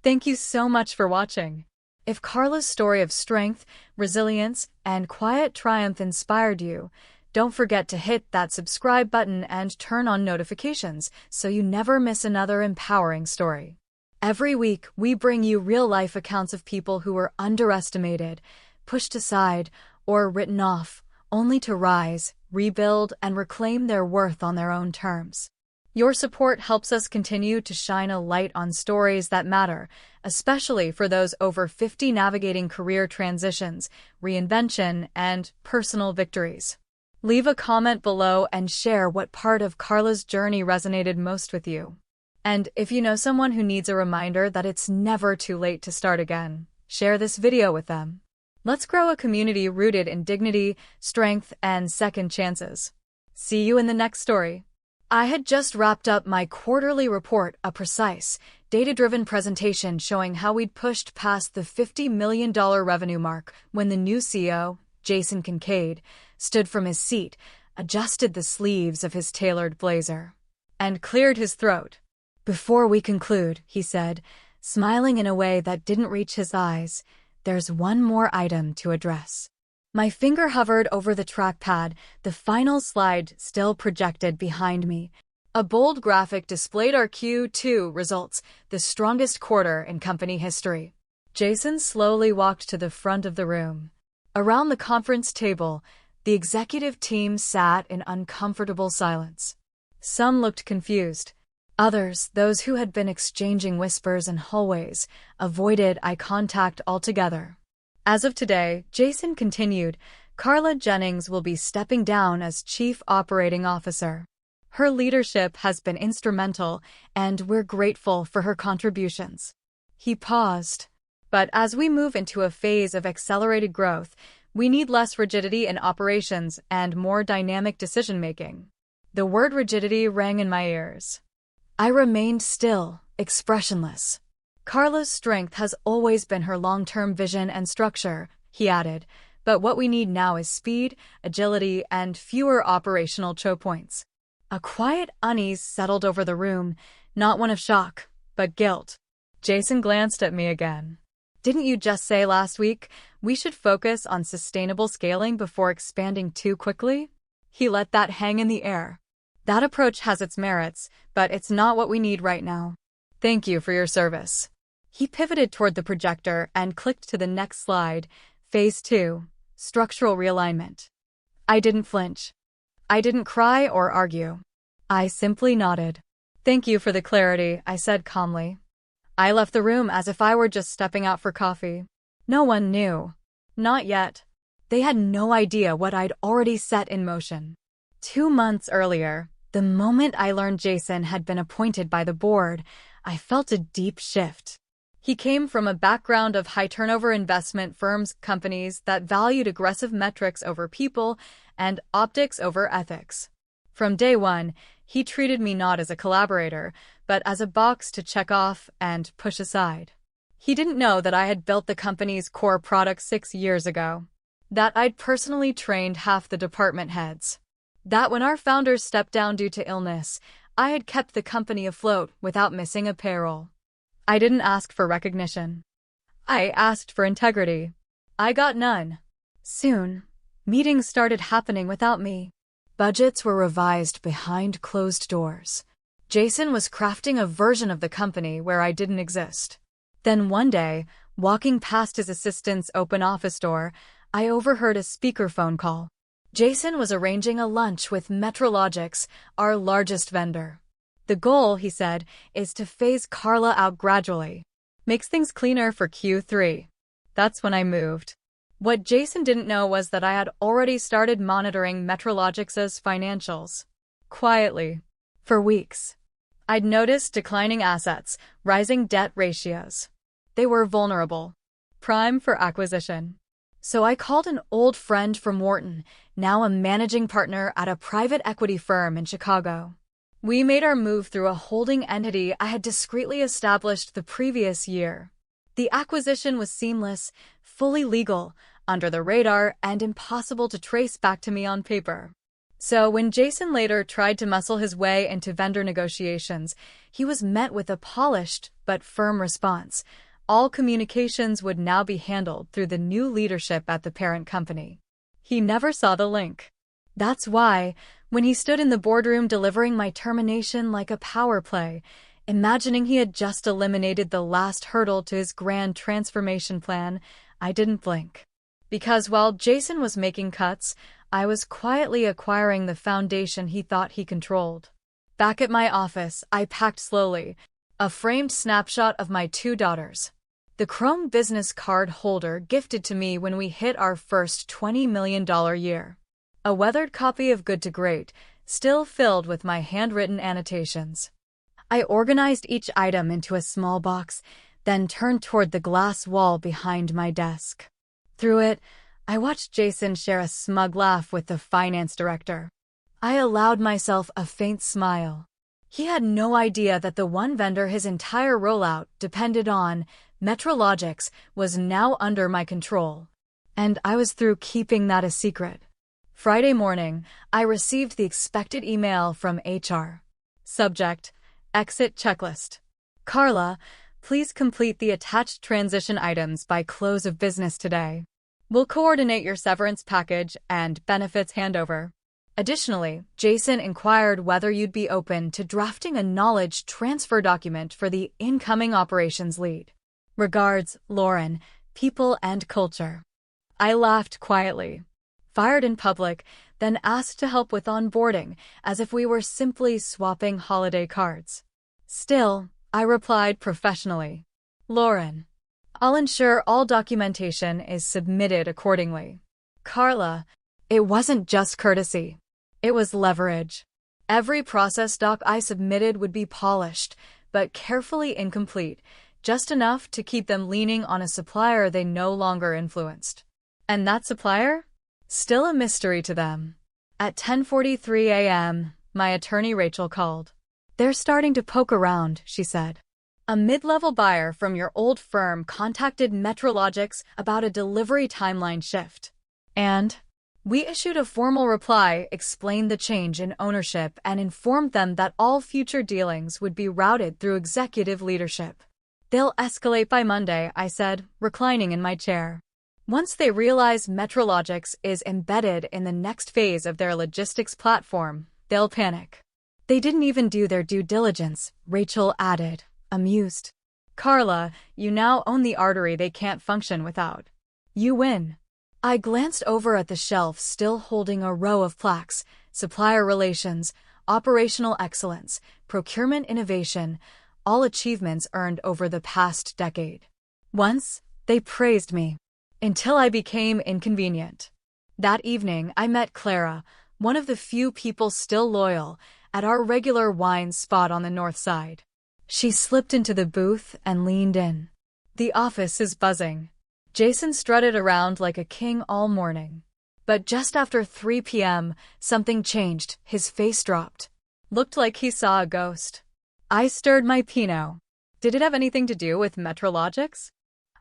Thank you so much for watching. If Carla's story of strength, resilience, and quiet triumph inspired you, don't forget to hit that subscribe button and turn on notifications so you never miss another empowering story. Every week, we bring you real-life accounts of people who were underestimated, pushed aside, or written off, only to rise, rebuild, and reclaim their worth on their own terms. Your support helps us continue to shine a light on stories that matter, especially for those over 50 navigating career transitions, reinvention, and personal victories. Leave a comment below and share what part of Carla's journey resonated most with you. And if you know someone who needs a reminder that it's never too late to start again, share this video with them. Let's grow a community rooted in dignity, strength, and second chances. See you in the next story. I had just wrapped up my quarterly report, a precise, data-driven presentation showing how we'd pushed past the $50 million revenue mark when the new CEO, Jason Kincaid, stood from his seat, adjusted the sleeves of his tailored blazer, and cleared his throat. "Before we conclude," he said, smiling in a way that didn't reach his eyes, "there's one more item to address." My finger hovered over the trackpad, the final slide still projected behind me. A bold graphic displayed our Q2 results, the strongest quarter in company history. Jason slowly walked to the front of the room. Around the conference table, the executive team sat in uncomfortable silence. Some looked confused. Others, those who had been exchanging whispers in hallways, avoided eye contact altogether. As of today, Jason continued, Carla Jennings will be stepping down as Chief Operating Officer. Her leadership has been instrumental, and we're grateful for her contributions. He paused. But as we move into a phase of accelerated growth, we need less rigidity in operations and more dynamic decision-making. The word rigidity rang in my ears. I remained still, expressionless. Carla's strength has always been her long-term vision and structure, he added, but what we need now is speed, agility, and fewer operational choke points. A quiet unease settled over the room, not one of shock, but guilt. Jason glanced at me again. Didn't you just say last week we should focus on sustainable scaling before expanding too quickly? He let that hang in the air. That approach has its merits, but it's not what we need right now. Thank you for your service. He pivoted toward the projector and clicked to the next slide, Phase 2, Structural Realignment. I didn't flinch. I didn't cry or argue. I simply nodded. Thank you for the clarity, I said calmly. I left the room as if I were just stepping out for coffee. No one knew. Not yet. They had no idea what I'd already set in motion. 2 months earlier, the moment I learned Jason had been appointed by the board, I felt a deep shift. He came from a background of high-turnover investment firms, companies that valued aggressive metrics over people and optics over ethics. From day one, he treated me not as a collaborator, but as a box to check off and push aside. He didn't know that I had built the company's core product 6 years ago. That I'd personally trained half the department heads. That when our founders stepped down due to illness, I had kept the company afloat without missing a payroll. I didn't ask for recognition. I asked for integrity. I got none. Soon, meetings started happening without me. Budgets were revised behind closed doors. Jason was crafting a version of the company where I didn't exist. Then one day, walking past his assistant's open office door, I overheard a speakerphone call. Jason was arranging a lunch with Metrologics, our largest vendor. The goal, he said, is to phase Carla out gradually. Makes things cleaner for Q3. That's when I moved. What Jason didn't know was that I had already started monitoring Metrologics' financials. Quietly. For weeks. I'd noticed declining assets, rising debt ratios. They were vulnerable. Prime for acquisition. So I called an old friend from Wharton, now a managing partner at a private equity firm in Chicago. We made our move through a holding entity I had discreetly established the previous year. The acquisition was seamless, fully legal, under the radar, and impossible to trace back to me on paper. So when Jason later tried to muscle his way into vendor negotiations, he was met with a polished but firm response. All communications would now be handled through the new leadership at the parent company. He never saw the link. That's why, when he stood in the boardroom delivering my termination like a power play, imagining he had just eliminated the last hurdle to his grand transformation plan, I didn't blink. Because while Jason was making cuts, I was quietly acquiring the foundation he thought he controlled. Back at my office, I packed slowly, a framed snapshot of my 2 daughters. The chrome business card holder gifted to me when we hit our first $20 million year. A weathered copy of Good to Great, still filled with my handwritten annotations. I organized each item into a small box, then turned toward the glass wall behind my desk. Through it, I watched Jason share a smug laugh with the finance director. I allowed myself a faint smile. He had no idea that the one vendor his entire rollout depended on, Metrologics, was now under my control. And I was through keeping that a secret. Friday morning, I received the expected email from HR. Subject: Exit Checklist. Carla, please complete the attached transition items by close of business today. We'll coordinate your severance package and benefits handover. Additionally, Jason inquired whether you'd be open to drafting a knowledge transfer document for the incoming operations lead. Regards, Lauren, People and Culture. I laughed quietly. Fired in public, then asked to help with onboarding, as if we were simply swapping holiday cards. Still, I replied professionally. Lauren. I'll ensure all documentation is submitted accordingly. Carla. It wasn't just courtesy. It was leverage. Every process doc I submitted would be polished, but carefully incomplete, just enough to keep them leaning on a supplier they no longer influenced. And that supplier? Still a mystery to them. At 10:43 a.m., my attorney Rachel called. They're starting to poke around, she said. A mid-level buyer from your old firm contacted Metrologics about a delivery timeline shift. And we issued a formal reply, explained the change in ownership, and informed them that all future dealings would be routed through executive leadership. They'll escalate by Monday, I said, reclining in my chair. Once they realize Metrologics is embedded in the next phase of their logistics platform, they'll panic. They didn't even do their due diligence, Rachel added, amused. Carla, you now own the artery they can't function without. You win. I glanced over at the shelf still holding a row of plaques: supplier relations, operational excellence, procurement innovation, all achievements earned over the past decade. Once, they praised me. Until I became inconvenient. That evening, I met Clara, one of the few people still loyal, at our regular wine spot on the north side. She slipped into the booth and leaned in. The office is buzzing. Jason strutted around like a king all morning. But just after 3 p.m., something changed. His face dropped. Looked like he saw a ghost. I stirred my Pinot. Did it have anything to do with Metrologics?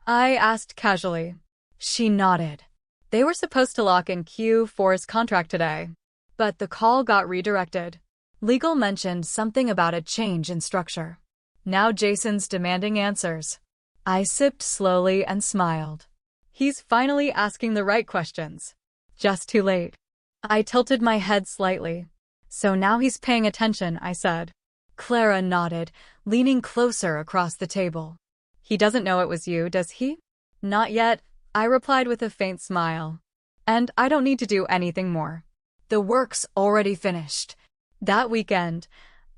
I asked casually. She nodded. They were supposed to lock in Q4's contract today. But the call got redirected. Legal mentioned something about a change in structure. Now Jason's demanding answers. I sipped slowly and smiled. He's finally asking the right questions. Just too late. I tilted my head slightly. So now he's paying attention, I said. Clara nodded, leaning closer across the table. He doesn't know it was you, does he? Not yet, I replied with a faint smile. And I don't need to do anything more. The work's already finished. That weekend,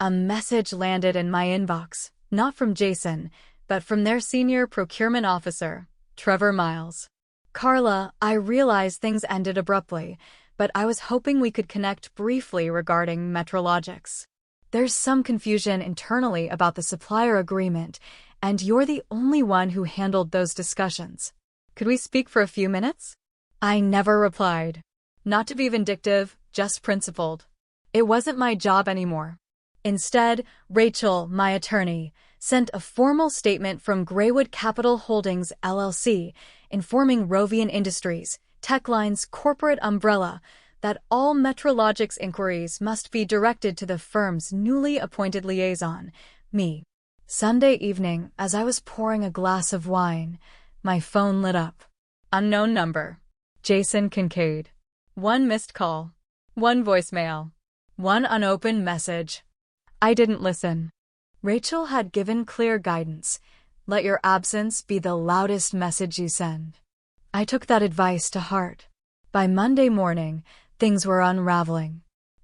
a message landed in my inbox, not from Jason, but from their senior procurement officer, Trevor Miles. Carla, I realized things ended abruptly, but I was hoping we could connect briefly regarding Metrologics. There's some confusion internally about the supplier agreement, and you're the only one who handled those discussions. Could we speak for a few minutes? I never replied. Not to be vindictive, just principled. It wasn't my job anymore. Instead, Rachel, my attorney, sent a formal statement from Greywood Capital Holdings, LLC, informing Rovian Industries, Techline's corporate umbrella, that all Metrologic's inquiries must be directed to the firm's newly appointed liaison, me. Sunday evening, as I was pouring a glass of wine, my phone lit up. Unknown number. Jason Kincaid. 1 missed call. 1 voicemail. 1 unopened message. I didn't listen. Rachel had given clear guidance. Let your absence be the loudest message you send. I took that advice to heart. By Monday morning, things were unraveling.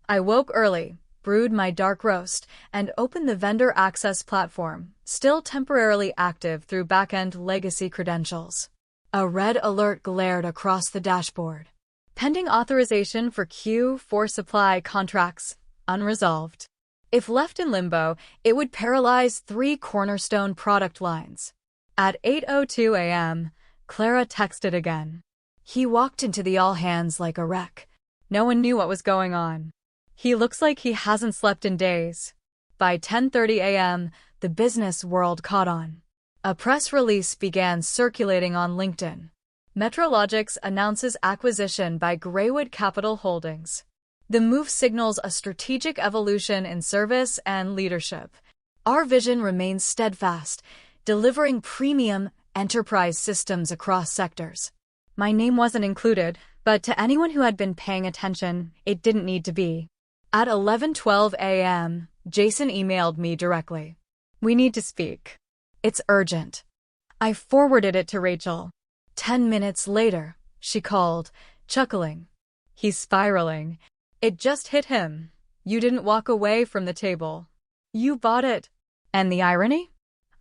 I woke early, brewed my dark roast, and opened the vendor access platform, still temporarily active through back-end legacy credentials. A red alert glared across the dashboard. Pending authorization for Q4 supply contracts, unresolved. If left in limbo, it would paralyze 3 cornerstone product lines. At 8:02 a.m., Clara texted again. He walked into the all-hands like a wreck. No one knew what was going on. He looks like he hasn't slept in days. By 10:30 a.m., the business world caught on. A press release began circulating on LinkedIn. Metrologix announces acquisition by Greywood Capital Holdings. The move signals a strategic evolution in service and leadership. Our vision remains steadfast, delivering premium enterprise systems across sectors. My name wasn't included, but to anyone who had been paying attention, it didn't need to be. At 11:12 a.m., Jason emailed me directly. We need to speak. It's urgent. I forwarded it to Rachel. 10 minutes later, she called, chuckling. He's spiraling. It just hit him. You didn't walk away from the table. You bought it. And the irony?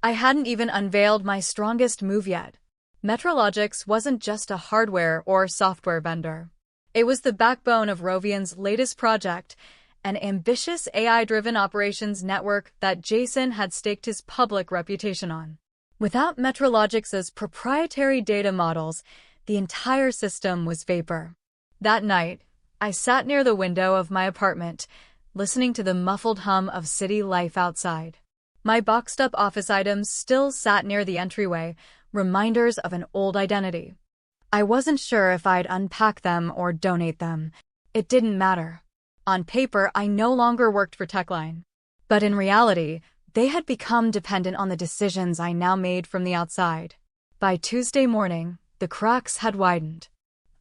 I hadn't even unveiled my strongest move yet. Metrologix wasn't just a hardware or software vendor. It was the backbone of Rovian's latest project, an ambitious AI-driven operations network that Jason had staked his public reputation on. Without Metrologix's proprietary data models, the entire system was vapor. That night, I sat near the window of my apartment, listening to the muffled hum of city life outside. My boxed-up office items still sat near the entryway, reminders of an old identity. I wasn't sure if I'd unpack them or donate them. It didn't matter. On paper, I no longer worked for Techline. But in reality, they had become dependent on the decisions I now made from the outside. By Tuesday morning, the cracks had widened.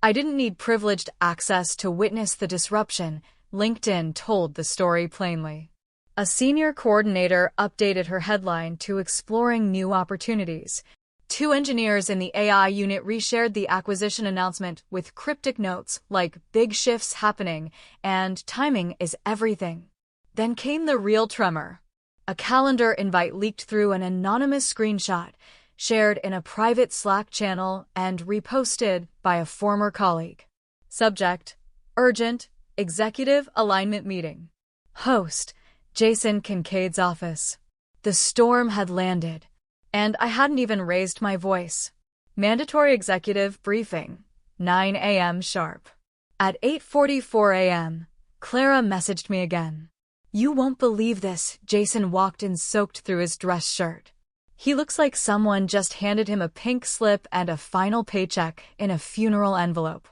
I didn't need privileged access to witness the disruption. LinkedIn told the story plainly. A senior coordinator updated her headline to exploring new opportunities. 2 engineers in the AI unit reshared the acquisition announcement with cryptic notes like "big shifts happening" and "timing is everything." Then came the real tremor. A calendar invite leaked through an anonymous screenshot, shared in a private Slack channel and reposted by a former colleague. Subject: Urgent, Executive Alignment Meeting. Host: Jason Kincaid's office. The storm had landed, and I hadn't even raised my voice. Mandatory executive briefing, 9 a.m. sharp. At 8:44 a.m., Clara messaged me again. You won't believe this. Jason walked in soaked through his dress shirt. He looks like someone just handed him a pink slip and a final paycheck in a funeral envelope.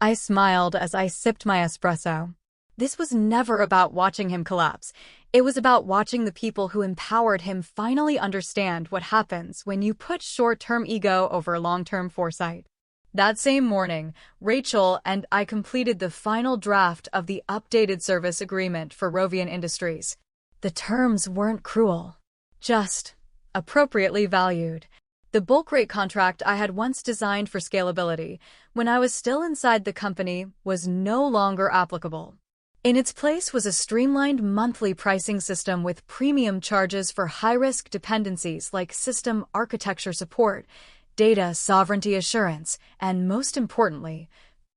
I smiled as I sipped my espresso. This was never about watching him collapse. It was about watching the people who empowered him finally understand what happens when you put short-term ego over long-term foresight. That same morning, Rachel and I completed the final draft of the updated service agreement for Rovian Industries. The terms weren't cruel, just appropriately valued. The bulk rate contract I had once designed for scalability, when I was still inside the company, was no longer applicable. In its place was a streamlined monthly pricing system with premium charges for high-risk dependencies like system architecture support, data sovereignty assurance, and most importantly,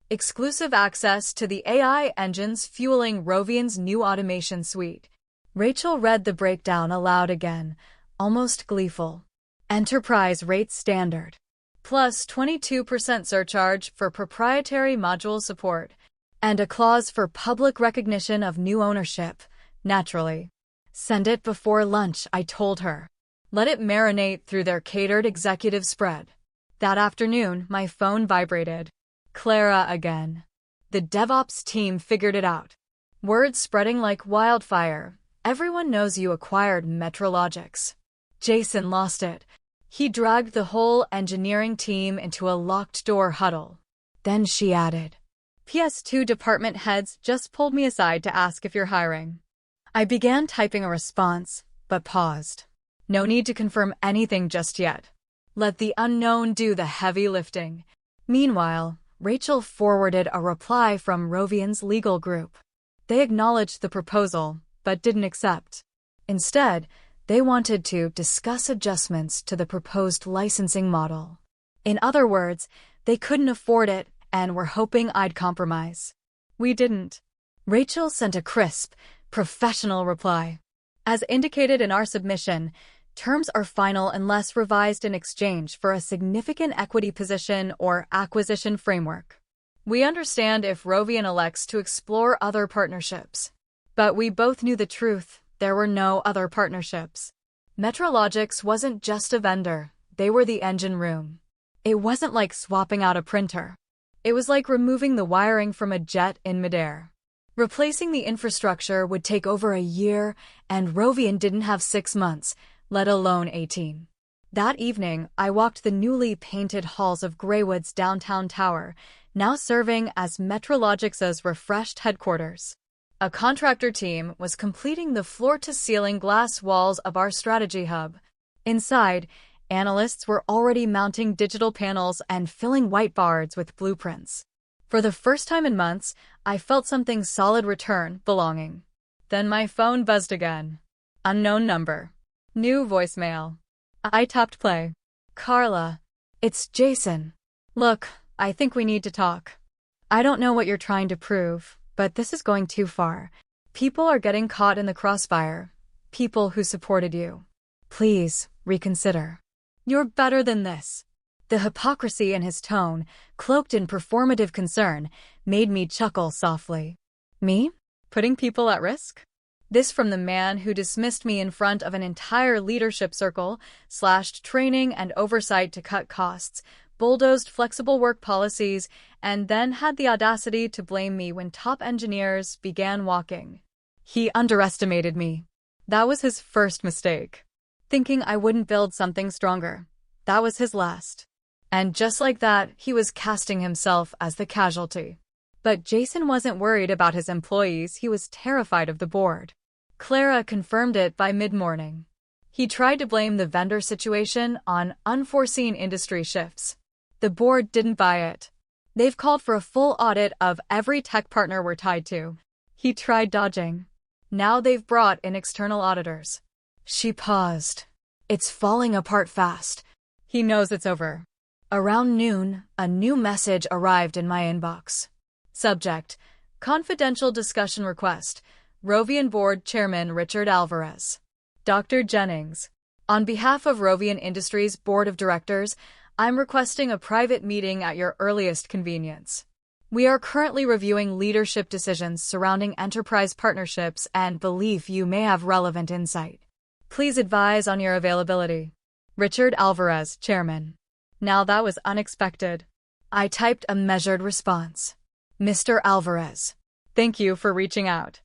exclusive access to the AI engines fueling Rovian's new automation suite. Rachel read the breakdown aloud again, almost gleeful. Enterprise rate standard. Plus 22% surcharge for proprietary module support. And a clause for public recognition of new ownership, naturally. Send it before lunch, I told her. Let it marinate through their catered executive spread. That afternoon, my phone vibrated. Clara again. The DevOps team figured it out. Word spreading like wildfire. Everyone knows you acquired Metrologics. Jason lost it. He dragged the whole engineering team into a locked-door huddle. Then she added, PS2 department heads just pulled me aside to ask if you're hiring. I began typing a response, but paused. No need to confirm anything just yet. Let the unknown do the heavy lifting. Meanwhile, Rachel forwarded a reply from Rovian's legal group. They acknowledged the proposal, but didn't accept. Instead, they wanted to discuss adjustments to the proposed licensing model. In other words, they couldn't afford it and were hoping I'd compromise. We didn't. Rachel sent a crisp, professional reply. As indicated in our submission, terms are final unless revised in exchange for a significant equity position or acquisition framework. We understand if Rovian elects to explore other partnerships. But we both knew the truth. There were no other partnerships. Metrologics wasn't just a vendor, they were the engine room. It wasn't like swapping out a printer. It was like removing the wiring from a jet in midair. Replacing the infrastructure would take over a year, and Rovian didn't have 6 months, let alone 18. That evening, I walked the newly painted halls of Greywood's downtown tower, now serving as Metrologics' refreshed headquarters. A contractor team was completing the floor-to-ceiling glass walls of our strategy hub. Inside, analysts were already mounting digital panels and filling whiteboards with blueprints. For the first time in months, I felt something solid return, belonging. Then my phone buzzed again. Unknown number. New voicemail. I tapped play. Carla. It's Jason. Look, I think we need to talk. I don't know what you're trying to prove, but this is going too far. People are getting caught in the crossfire. People who supported you. Please, reconsider. You're better than this. The hypocrisy in his tone, cloaked in performative concern, made me chuckle softly. Me? Putting people at risk? This from the man who dismissed me in front of an entire leadership circle, slashed training and oversight to cut costs, bulldozed flexible work policies, and then had the audacity to blame me when top engineers began walking. He underestimated me. That was his first mistake. Thinking I wouldn't build something stronger. That was his last. And just like that, he was casting himself as the casualty. But Jason wasn't worried about his employees, he was terrified of the board. Clara confirmed it by mid-morning. He tried to blame the vendor situation on unforeseen industry shifts. The board didn't buy it. They've called for a full audit of every tech partner we're tied to. He tried dodging. Now they've brought in external auditors. She paused. It's falling apart fast. He knows it's over. Around noon, a new message arrived in my inbox. Subject: Confidential discussion request. Rovian Board Chairman Richard Alvarez. Dr. Jennings. On behalf of Rovian Industries Board of Directors, I'm requesting a private meeting at your earliest convenience. We are currently reviewing leadership decisions surrounding enterprise partnerships and believe you may have relevant insight. Please advise on your availability. Richard Alvarez, Chairman. Now that was unexpected. I typed a measured response. Mr. Alvarez. Thank you for reaching out.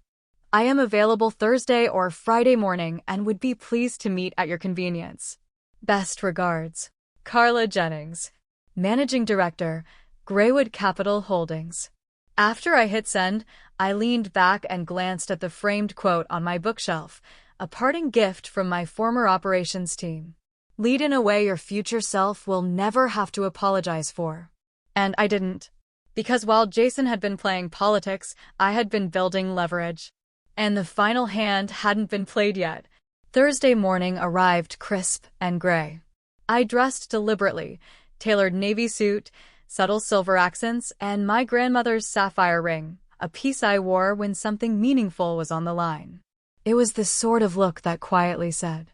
I am available Thursday or Friday morning and would be pleased to meet at your convenience. Best regards. Carla Jennings. Managing Director, Greywood Capital Holdings. After I hit send, I leaned back and glanced at the framed quote on my bookshelf, a parting gift from my former operations team. Lead in a way your future self will never have to apologize for. And I didn't. Because while Jason had been playing politics, I had been building leverage. And the final hand hadn't been played yet. Thursday morning arrived crisp and gray. I dressed deliberately, tailored navy suit, subtle silver accents, and my grandmother's sapphire ring, a piece I wore when something meaningful was on the line. It was the sort of look that quietly said,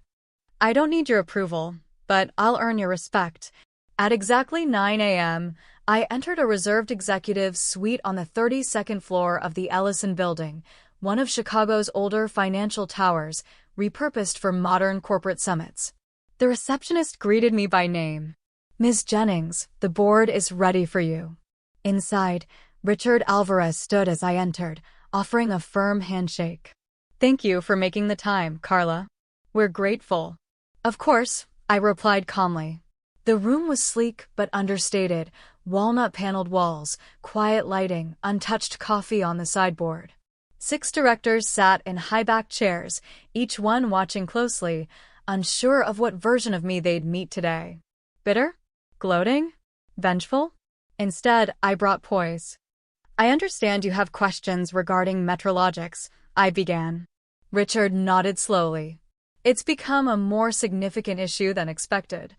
I don't need your approval, but I'll earn your respect. At exactly 9 a.m., I entered a reserved executive suite on the 32nd floor of the Ellison Building, one of Chicago's older financial towers, repurposed for modern corporate summits. The receptionist greeted me by name. Ms. Jennings, the board is ready for you. Inside, Richard Alvarez stood as I entered, offering a firm handshake. "Thank you for making the time, Carla. We're grateful." "Of course," I replied calmly. The room was sleek but understated, walnut-paneled walls, quiet lighting, untouched coffee on the sideboard. 6 directors sat in high-backed chairs, each one watching closely, unsure of what version of me they'd meet today. Bitter? Gloating? Vengeful? Instead, I brought poise. "I understand you have questions regarding metrologics," I began. Richard nodded slowly. "It's become a more significant issue than expected."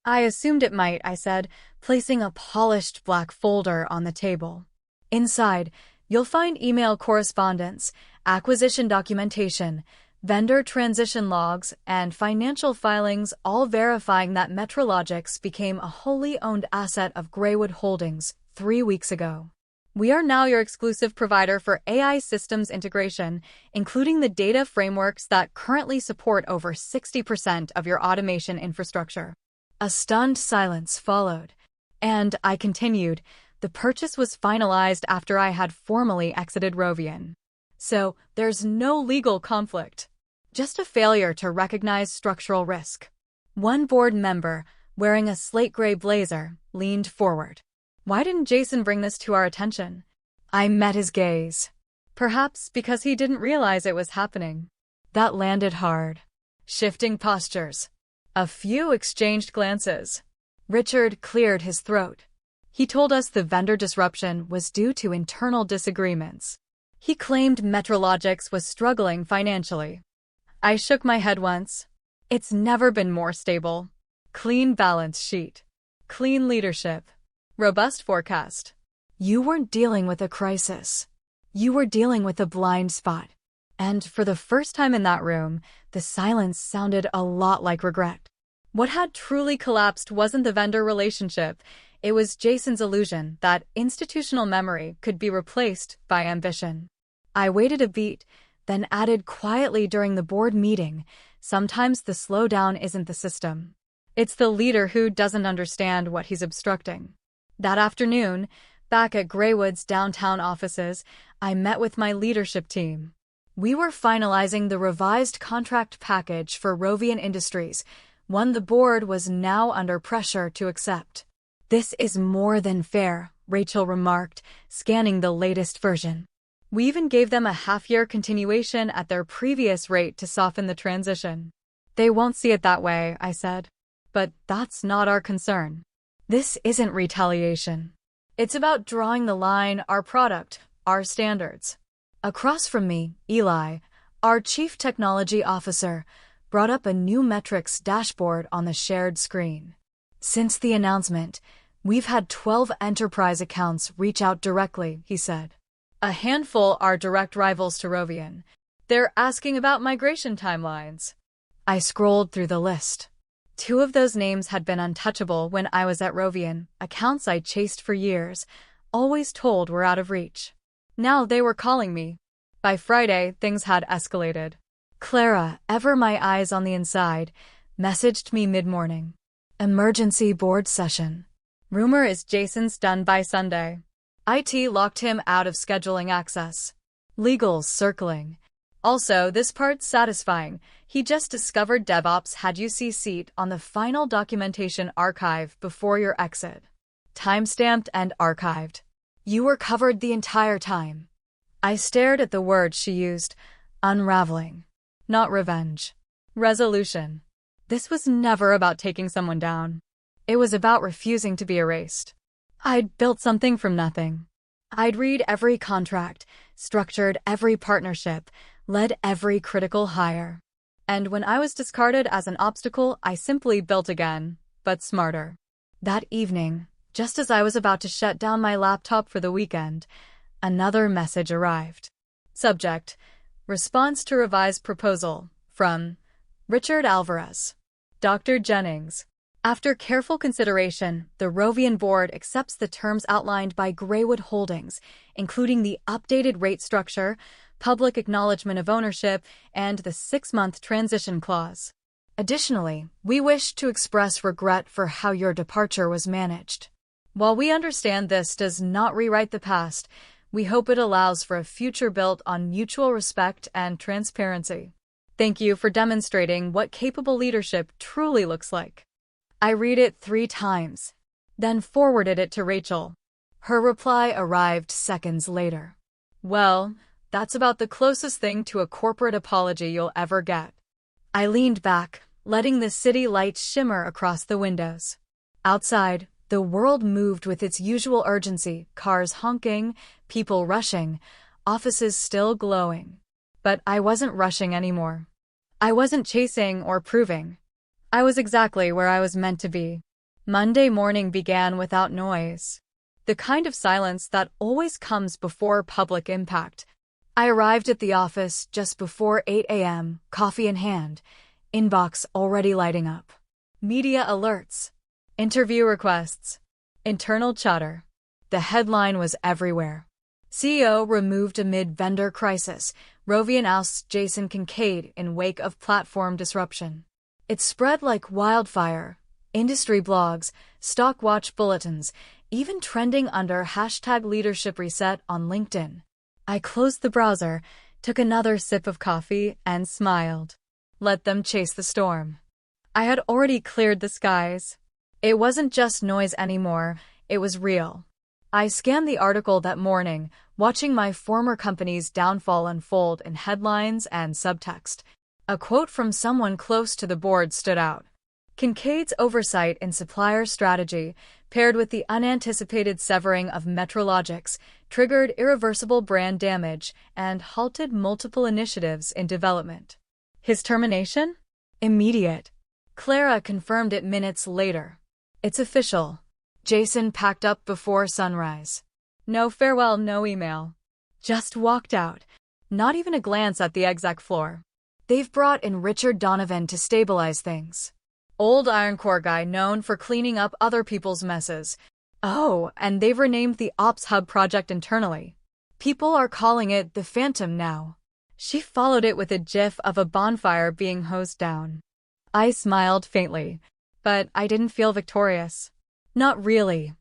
"I assumed it might," I said, placing a polished black folder on the table. Inside, you'll find email correspondence, acquisition documentation, vendor transition logs, and financial filings, all verifying that Metrologics became a wholly owned asset of Greywood Holdings 3 weeks ago. "We are now your exclusive provider for AI systems integration, including the data frameworks that currently support over 60% of your automation infrastructure." A stunned silence followed, and I continued, "The purchase was finalized after I had formally exited Rovian. So, there's no legal conflict. Just a failure to recognize structural risk." One board member, wearing a slate gray blazer, leaned forward. "Why didn't Jason bring this to our attention?" I met his gaze. Perhaps because he didn't realize it was happening. That landed hard. Shifting postures. A few exchanged glances. Richard cleared his throat. He told us the vendor disruption was due to internal disagreements. He claimed Metrologics was struggling financially. I shook my head once. It's never been more stable. Clean balance sheet. Clean leadership. Robust forecast. You weren't dealing with a crisis. You were dealing with a blind spot. And for the first time in that room, the silence sounded a lot like regret. What had truly collapsed wasn't the vendor relationship. It was Jason's illusion that institutional memory could be replaced by ambition. I waited a beat, then added quietly during the board meeting, "Sometimes the slowdown isn't the system. It's the leader who doesn't understand what he's obstructing." That afternoon, back at Greywood's downtown offices, I met with my leadership team. We were finalizing the revised contract package for Rovian Industries, one the board was now under pressure to accept. "This is more than fair," Rachel remarked, scanning the latest version. "We even gave them a half-year continuation at their previous rate to soften the transition." "They won't see it that way," I said. "But that's not our concern. This isn't retaliation. It's about drawing the line, our product, our standards." Across from me, Eli, our Chief Technology Officer, brought up a new metrics dashboard on the shared screen. "Since the announcement, we've had 12 enterprise accounts reach out directly," he said. "A handful are direct rivals to Rovian. They're asking about migration timelines." I scrolled through the list. 2 of those names had been untouchable when I was at Rovian, accounts I chased for years, always told were out of reach. Now they were calling me. By Friday, things had escalated. Clara, ever my eyes on the inside, messaged me mid-morning. "Emergency board session. Rumor is Jason's done by Sunday. IT locked him out of scheduling access. Legals circling. Also, this part's satisfying. He just discovered DevOps had UC seat on the final documentation archive before your exit. Timestamped and archived. You were covered the entire time." I stared at the words she used. Unraveling. Not revenge. Resolution. This was never about taking someone down. It was about refusing to be erased. I'd built something from nothing. I'd read every contract, structured every partnership, led every critical hire. And when I was discarded as an obstacle, I simply built again, but smarter. That evening, just as I was about to shut down my laptop for the weekend, another message arrived. Subject: Response to revised proposal from Richard Alvarez. Dr. Jennings. After careful consideration, the Rovian board accepts the terms outlined by Greywood Holdings, including the updated rate structure, public acknowledgement of ownership, and the 6-month transition clause. Additionally, we wish to express regret for how your departure was managed. While we understand this does not rewrite the past, we hope it allows for a future built on mutual respect and transparency. Thank you for demonstrating what capable leadership truly looks like. I read it 3 times, then forwarded it to Rachel. Her reply arrived seconds later. Well, that's about the closest thing to a corporate apology you'll ever get. I leaned back, letting the city lights shimmer across the windows. Outside, the world moved with its usual urgency, cars honking, people rushing, offices still glowing. But I wasn't rushing anymore. I wasn't chasing or proving. I was exactly where I was meant to be. Monday morning began without noise. The kind of silence that always comes before public impact. I arrived at the office just before 8 a.m., coffee in hand, inbox already lighting up. Media alerts. Interview requests. Internal chatter. The headline was everywhere. CEO removed amid vendor crisis. Rovian ousts Jason Kincaid in wake of platform disruption. It spread like wildfire. Industry blogs, stock watch bulletins, even trending under #LeadershipReset on LinkedIn. I closed the browser, took another sip of coffee, and smiled. Let them chase the storm. I had already cleared the skies. It wasn't just noise anymore, it was real. I scanned the article that morning, watching my former company's downfall unfold in headlines and subtext. A quote from someone close to the board stood out. Kincaid's oversight in supplier strategy, paired with the unanticipated severing of Metrologics, triggered irreversible brand damage and halted multiple initiatives in development. His termination? Immediate. Clara confirmed it minutes later. It's official. Jason packed up before sunrise. No farewell, no email. Just walked out. Not even a glance at the exec floor. They've brought in Richard Donovan to stabilize things. Old Iron Core guy known for cleaning up other people's messes. Oh, and they've renamed the Ops Hub project internally. People are calling it the Phantom now. She followed it with a gif of a bonfire being hosed down. I smiled faintly, but I didn't feel victorious. Not really.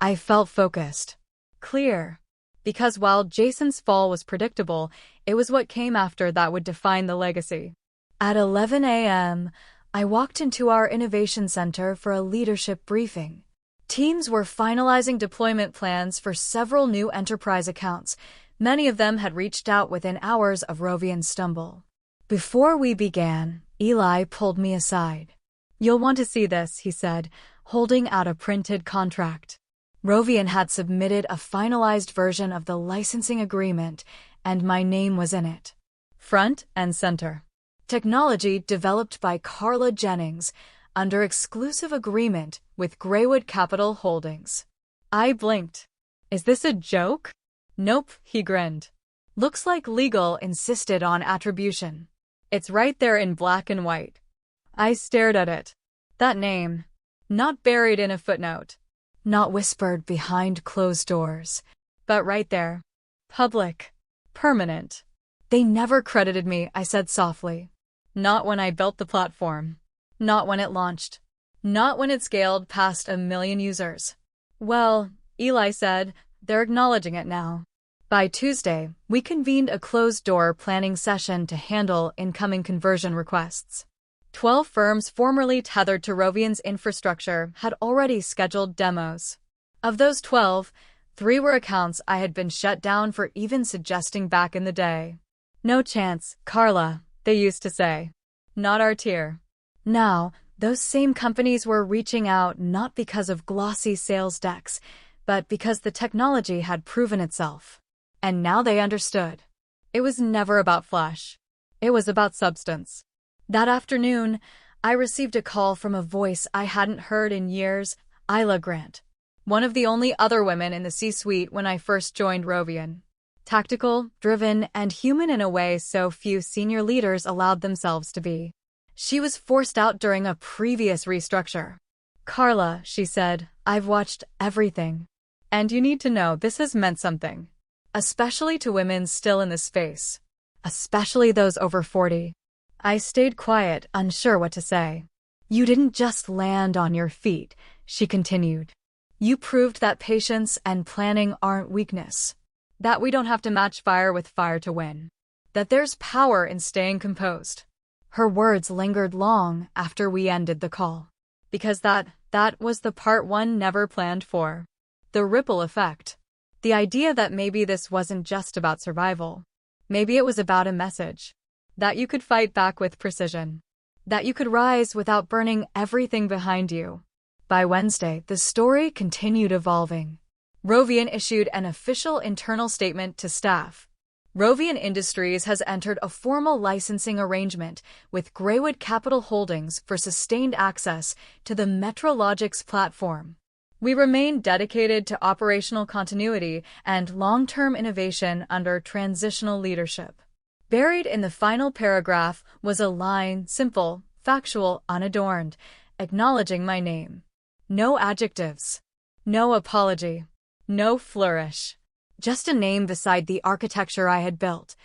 I felt focused. Clear. Because while Jason's fall was predictable, it was what came after that would define the legacy. At 11 a.m., I walked into our innovation center for a leadership briefing. Teams were finalizing deployment plans for several new enterprise accounts. Many of them had reached out within hours of Rovian's stumble. Before we began, Eli pulled me aside. You'll want to see this, he said, holding out a printed contract. Rovian had submitted a finalized version of the licensing agreement, and my name was in it. Front and center. Technology developed by Carla Jennings, under exclusive agreement with Greywood Capital Holdings. I blinked. Is this a joke? Nope, he grinned. Looks like legal insisted on attribution. It's right there in black and white. I stared at it. That name. Not buried in a footnote. Not whispered behind closed doors. But right there. Public. Permanent. They never credited me, I said softly. Not when I built the platform. Not when it launched. Not when it scaled past 1 million users. Well, Eli said, they're acknowledging it now. By Tuesday, we convened a closed-door planning session to handle incoming conversion requests. 12 firms formerly tethered to Rovian's infrastructure had already scheduled demos. Of those 12, 3 were accounts I had been shut down for even suggesting back in the day. No chance, Carla, they used to say. Not our tier. Now, those same companies were reaching out not because of glossy sales decks, but because the technology had proven itself. And now they understood. It was never about flash. It was about substance. That afternoon, I received a call from a voice I hadn't heard in years, Isla Grant. One of the only other women in the C-suite when I first joined Rovian. Tactical, driven, and human in a way so few senior leaders allowed themselves to be. She was forced out during a previous restructure. Carla, she said, I've watched everything. And you need to know this has meant something. Especially to women still in the space. Especially those over 40. I stayed quiet, unsure what to say. You didn't just land on your feet, she continued. You proved that patience and planning aren't weakness. That we don't have to match fire with fire to win. That there's power in staying composed. Her words lingered long after we ended the call. Because that was the part one never planned for. The ripple effect. The idea that maybe this wasn't just about survival. Maybe it was about a message. That you could fight back with precision. That you could rise without burning everything behind you. By Wednesday, the story continued evolving. Rovian issued an official internal statement to staff. Rovian Industries has entered a formal licensing arrangement with Greywood Capital Holdings for sustained access to the Metrologics platform. We remain dedicated to operational continuity and long-term innovation under transitional leadership. Buried in the final paragraph was a line, simple, factual, unadorned, acknowledging my name. No adjectives. No apology. No flourish. Just a name beside the architecture I had built.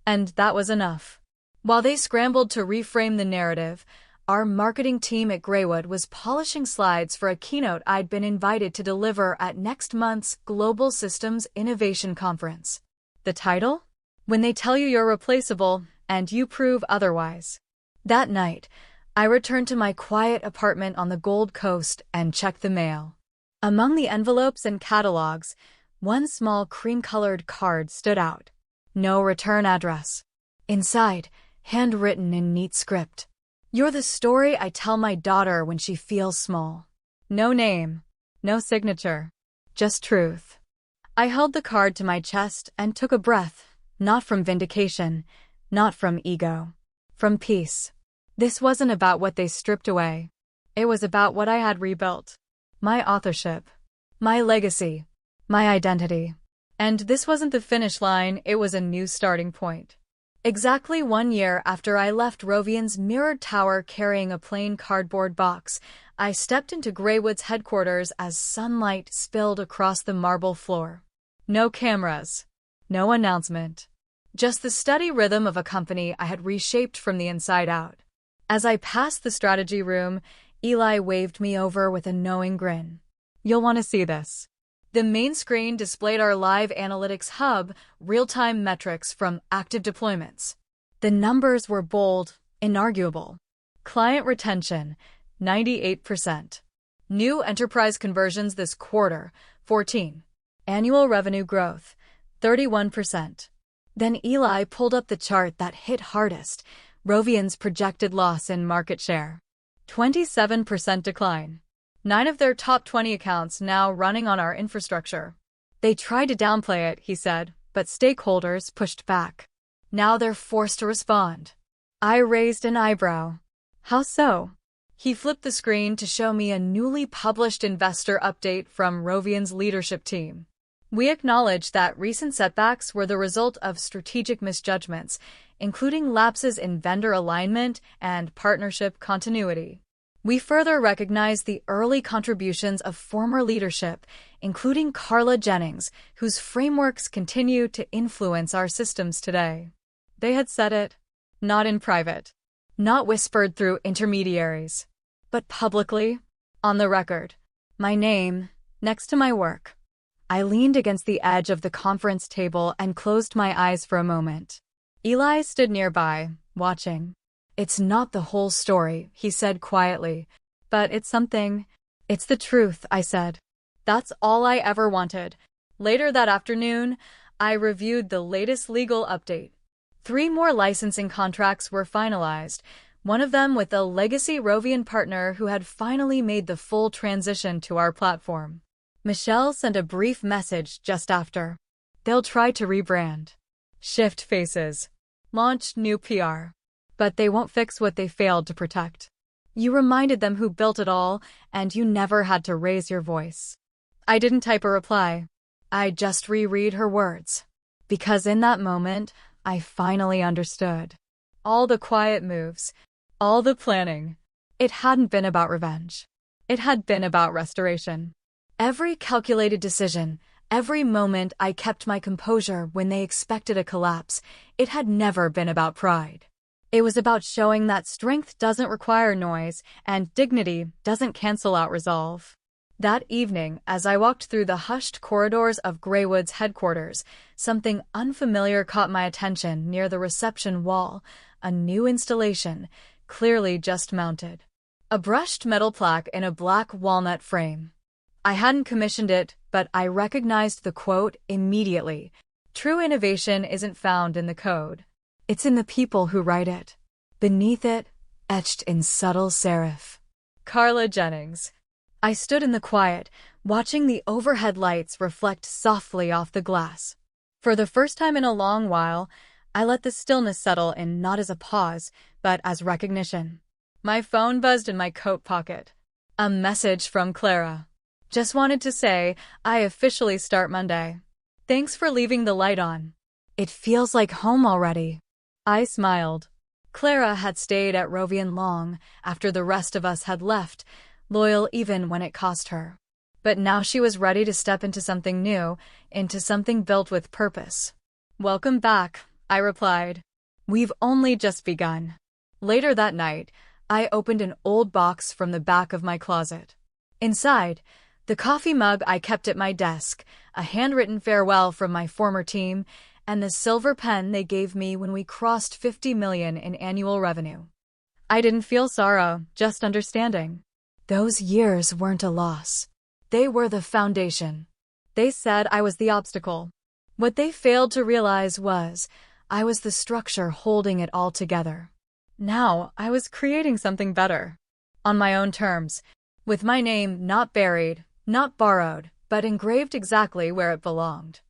And that was enough. While they scrambled to reframe the narrative, our marketing team at Greywood was polishing slides for a keynote I'd been invited to deliver at next month's Global Systems Innovation Conference. The title? When They Tell You You're Replaceable, and You Prove Otherwise. That night, I returned to my quiet apartment on the Gold Coast and checked the mail. Among the envelopes and catalogs, one small cream-colored card stood out. No return address. Inside, handwritten in neat script. You're the story I tell my daughter when she feels small. No name. No signature. Just truth. I held the card to my chest and took a breath, not from vindication, not from ego. From peace. This wasn't about what they stripped away. It was about what I had rebuilt. My authorship. My legacy. My identity. And this wasn't the finish line, it was a new starting point. Exactly 1 year after I left Rovian's mirrored tower carrying a plain cardboard box, I stepped into Greywood's headquarters as sunlight spilled across the marble floor. No cameras. No announcement. Just the steady rhythm of a company I had reshaped from the inside out. As I passed the strategy room, Eli waved me over with a knowing grin. You'll want to see this. The main screen displayed our live analytics hub, real-time metrics from active deployments. The numbers were bold, inarguable. Client retention, 98%. New enterprise conversions this quarter, 14. Annual revenue growth, 31%. Then Eli pulled up the chart that hit hardest, Rovian's projected loss in market share. 27% decline. 9 of their top 20 accounts now running on our infrastructure. They tried to downplay it, he said, but stakeholders pushed back. Now they're forced to respond. I raised an eyebrow. How so? He flipped the screen to show me a newly published investor update from Rovian's leadership team. We acknowledge that recent setbacks were the result of strategic misjudgments, including lapses in vendor alignment and partnership continuity. We further recognize the early contributions of former leadership, including Carla Jennings, whose frameworks continue to influence our systems today. They had said it, not in private, not whispered through intermediaries, but publicly, on the record. My name, next to my work. I leaned against the edge of the conference table and closed my eyes for a moment. Eli stood nearby, watching. It's not the whole story, he said quietly, but it's something. It's the truth, I said. That's all I ever wanted. Later that afternoon, I reviewed the latest legal update. 3 more licensing contracts were finalized, one of them with a legacy Rovian partner who had finally made the full transition to our platform. Michelle sent a brief message just after. They'll try to rebrand, shift faces, launch new PR. But they won't fix what they failed to protect. You reminded them who built it all, and you never had to raise your voice. I didn't type a reply. I just reread her words. Because in that moment, I finally understood. All the quiet moves, all the planning. It hadn't been about revenge. It had been about restoration. Every calculated decision, every moment I kept my composure when they expected a collapse, it had never been about pride. It was about showing that strength doesn't require noise and dignity doesn't cancel out resolve. That evening, as I walked through the hushed corridors of Greywood's headquarters, something unfamiliar caught my attention near the reception wall, a new installation, clearly just mounted. A brushed metal plaque in a black walnut frame. I hadn't commissioned it, but I recognized the quote immediately. True innovation isn't found in the code. It's in the people who write it. Beneath it, etched in subtle serif, Carla Jennings. I stood in the quiet, watching the overhead lights reflect softly off the glass. For the first time in a long while, I let the stillness settle in, not as a pause, but as recognition. My phone buzzed in my coat pocket. A message from Clara. Just wanted to say, I officially start Monday. Thanks for leaving the light on. It feels like home already. I smiled. Clara had stayed at Rovian long after the rest of us had left, loyal even when it cost her. But now she was ready to step into something new, into something built with purpose. Welcome back, I replied. We've only just begun. Later that night, I opened an old box from the back of my closet. Inside, the coffee mug I kept at my desk, a handwritten farewell from my former team, and the silver pen they gave me when we crossed 50 million in annual revenue. I didn't feel sorrow, just understanding. Those years weren't a loss. They were the foundation. They said I was the obstacle. What they failed to realize was I was the structure holding it all together. Now I was creating something better. On my own terms, with my name not buried, not borrowed, but engraved exactly where it belonged.